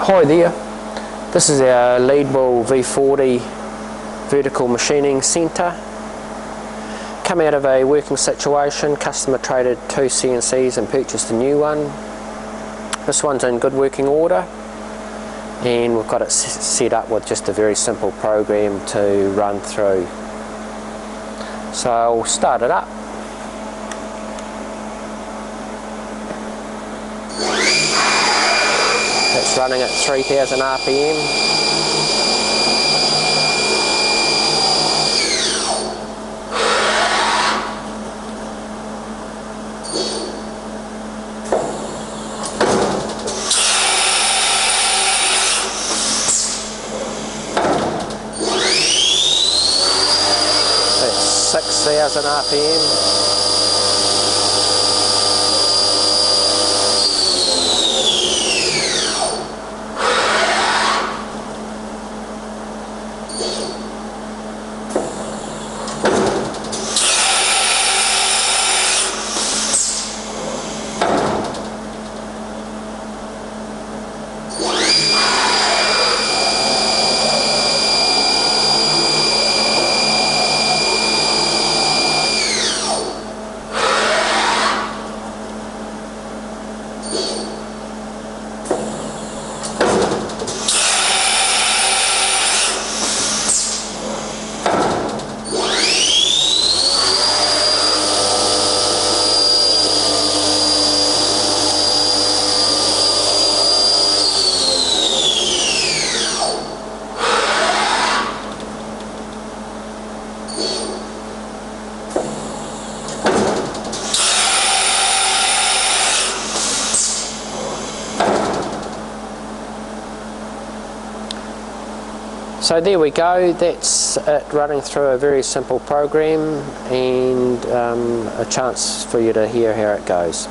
Hi there, this is our Leadwell V40 vertical machining centre. Come out of a working situation, customer traded 2 CNCs and purchased a new one. This one's in good working order and we've got it set up with just a very simple program to run through. So I'll start it up. It's running at 3000 RPM. That's 6000 RPM. So there we go, that's it running through a very simple program and a chance for you to hear how it goes.